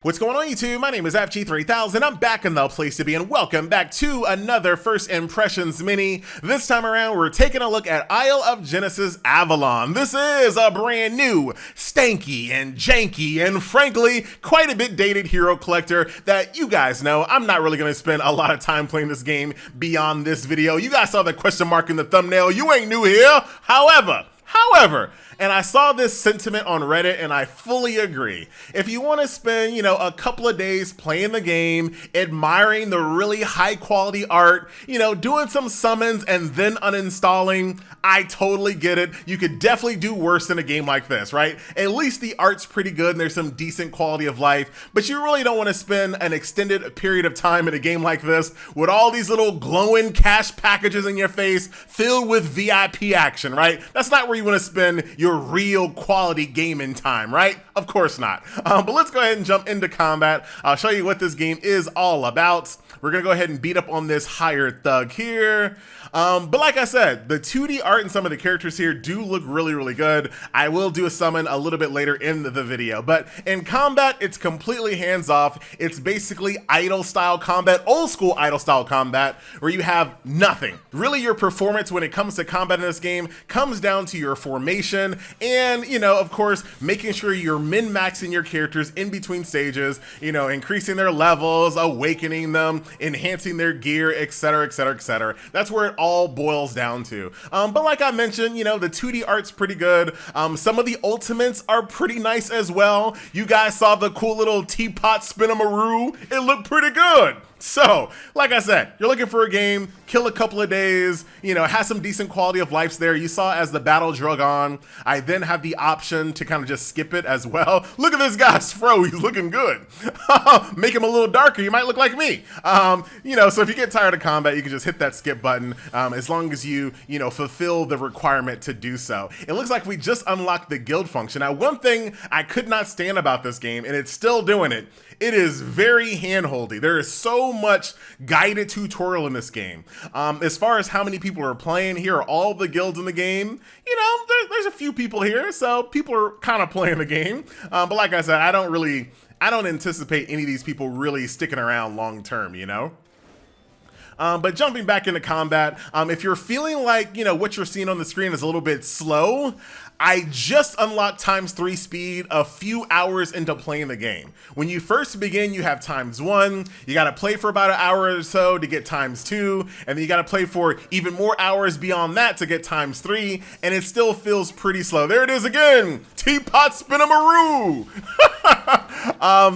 What's going on YouTube? My name is FG3000. I'm back in the place to be, and welcome back to another First Impressions mini. This time around, we're taking a look at Isle of Genesis Avalon. This is a brand new, stanky and janky, and frankly, quite a bit dated hero collector that you guys know. I'm not really going to spend a lot of time playing this game beyond this video. You guys saw the question mark in the thumbnail. You ain't new here. However, and I saw this sentiment on Reddit and I fully agree. If you want to spend, a couple of days playing the game, admiring the really high quality art, doing some summons and then uninstalling, I totally get it. You could definitely do worse in a game like this, right? At least the art's pretty good and there's some decent quality of life, but you really don't want to spend an extended period of time in a game like this with all these little glowing cash packages in your face filled with VIP action, right? That's not where you want to spend your real quality gaming time, right? Of course not. But let's go ahead and jump into combat. I'll show you what this game is all about. We're gonna go ahead and beat up on this hired thug here. But like I said, the 2D art and some of the characters here do look really, really good. I will do a summon a little bit later in the video, but in combat, it's completely hands off. It's basically idle style combat, old school idle style combat, where you have nothing. Really, your performance when it comes to combat in this game comes down to your formation and, of course, making sure you're min-maxing your characters in between stages, increasing their levels, awakening them, enhancing their gear, etc, etc, etc. That's where it all boils down to. But like I mentioned, the 2D art's pretty good. Some of the ultimates are pretty nice as well. You guys saw the cool little teapot spin-a-maroo. It looked pretty good. So, like I said, you're looking for a game, kill a couple of days, has some decent quality of life there. You saw as the battle drug on, I then have the option to kind of just skip it as well. Look at this guy's fro, he's looking good. Make him a little darker, you might look like me. So if you get tired of combat, you can just hit that skip button as long as you, fulfill the requirement to do so. It looks like we just unlocked the guild function. Now, one thing I could not stand about this game, and it's still doing it, it is very handholdy. There is so much guided tutorial in this game. As far as how many people are playing, here are all the guilds in the game. There's a few people here, so people are kind of playing the game. But like I said, I don't anticipate any of these people really sticking around long term, But jumping back into combat, if you're feeling like, what you're seeing on the screen is a little bit slow, I just unlocked ×3 speed a few hours into playing the game. When you first begin, you have ×1, you gotta play for about an hour or so to get ×2, and then you gotta play for even more hours beyond that to get ×3, and it still feels pretty slow. There it is again, teapot spin-a-maroo!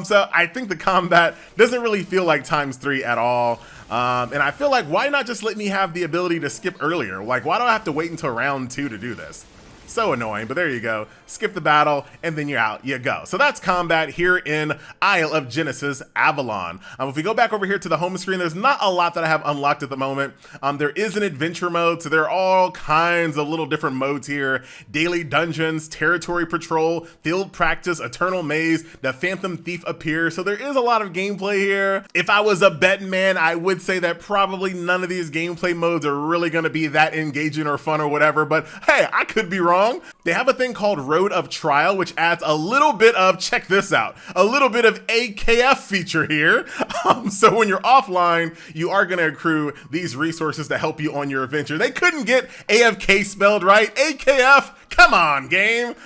So I think the combat doesn't really feel like ×3 at all. And I feel like, why not just let me have the ability to skip earlier? Like, why do I have to wait until round 2 to do this? So annoying, but there you go. Skip the battle, and then you're out. You go. So that's combat here in Isle of Genesis Avalon. If we go back over here to the home screen, there's not a lot that I have unlocked at the moment. There is an adventure mode, so there are all kinds of little different modes here. Daily dungeons, territory patrol, field practice, eternal maze, the phantom thief appears. So there is a lot of gameplay here. If I was a betting man, I would say that probably none of these gameplay modes are really going to be that engaging or fun or whatever, but hey, I could be wrong. They have a thing called Road of Trial, which adds a little bit of, check this out, a little bit of AKF feature here. So when you're offline, you are going to accrue these resources to help you on your adventure. They couldn't get AFK spelled right. AKF, come on, game.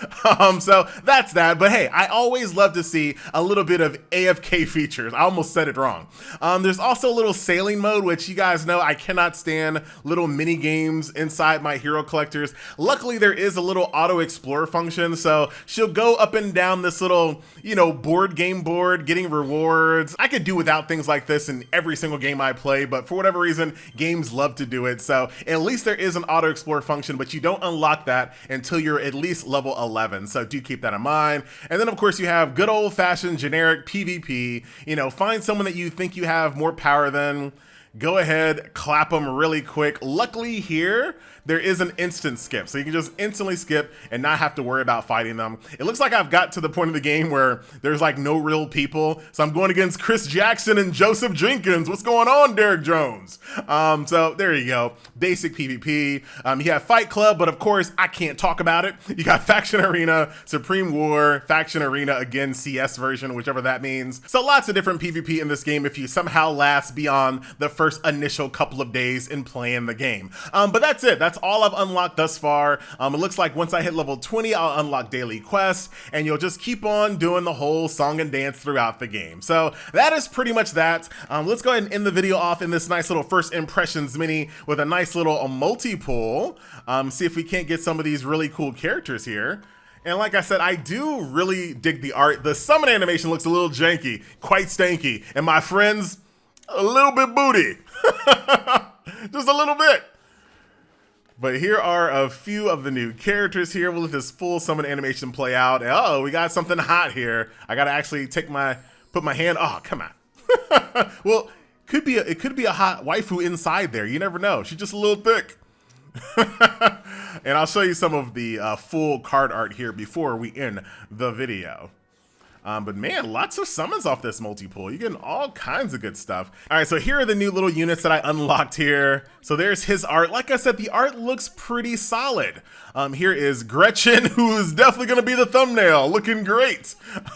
So that's that. But hey, I always love to see a little bit of AFK features. I almost said it wrong. There's also a little sailing mode, which you guys know I cannot stand little mini games inside my hero collectors. Luckily, there is a little auto explore function, so she'll go up and down this little, board game board, getting rewards. I could do without things like this in every single game I play, but for whatever reason, games love to do it. So at least there is an auto explore function, but you don't unlock that until you're at least level 11. So do keep that in mind. And then of course you have good old fashioned generic PvP, find someone that you think you have more power than, go ahead, clap them really quick. Luckily here, there is an instant skip. So you can just instantly skip and not have to worry about fighting them. It looks like I've got to the point of the game where there's like no real people. So I'm going against Chris Jackson and Joseph Jenkins. What's going on, Derek Jones? So there you go. Basic PvP. You have Fight Club, but of course I can't talk about it. You got Faction Arena, Supreme War, Faction Arena, again, CS version, whichever that means. So lots of different PvP in this game if you somehow last beyond the first initial couple of days in playing the game. But that's it. That's all I've unlocked thus far. It looks like once I hit level 20, I'll unlock daily quests, and you'll just keep on doing the whole song and dance throughout the game. So that is pretty much that. Let's go ahead and end the video off in this nice little first impressions mini with a nice little multi-pool. See if we can't get some of these really cool characters here. And like I said, I do really dig the art. The summon animation looks a little janky, quite stanky. And my friends, a little bit booty. Just a little bit. But here are a few of the new characters here. We'll let this full summon animation play out. And, uh-oh, we got something hot here. I gotta actually put my hand, oh, come on. Well, it could be a hot waifu inside there. You never know. She's just a little thick. And I'll show you some of the full card art here before we end the video. But man, lots of summons off this multi-pool. You're getting all kinds of good stuff. All right, so here are the new little units that I unlocked here. So there's his art. Like I said, the art looks pretty solid. Here is Gretchen, who is definitely gonna be the thumbnail, looking great.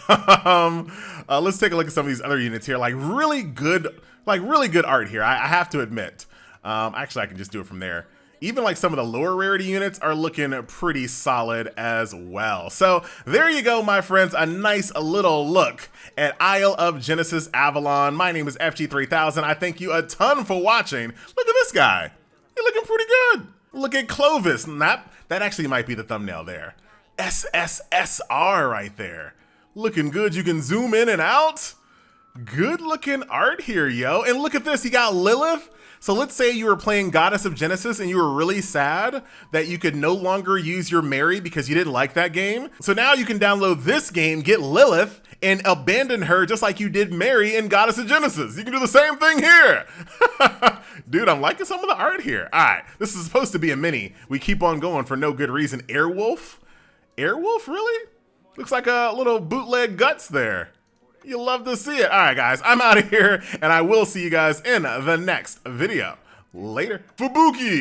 Let's take a look at some of these other units here. Like really good art here, I have to admit. Actually, I can just do it from there. Even like some of the lower rarity units are looking pretty solid as well. So there you go, my friends, a nice little look at Isle of Genesis Avalon. My name is FG3000. I thank you a ton for watching. Look at this guy. He's looking pretty good. Look at Clovis. That actually might be the thumbnail there. SSSR right there. Looking good. You can zoom in and out. Good looking art here, yo. And look at this. You got Lilith. So let's say you were playing Goddess of Genesis and you were really sad that you could no longer use your Mary because you didn't like that game. So now you can download this game, get Lilith, and abandon her just like you did Mary in Goddess of Genesis. You can do the same thing here. Dude, I'm liking some of the art here. All right, this is supposed to be a mini. We keep on going for no good reason. Airwolf? Airwolf, really? Looks like a little bootleg guts there. You'll love to see it. All right, guys, I'm out of here, and I will see you guys in the next video. Later. Fubuki!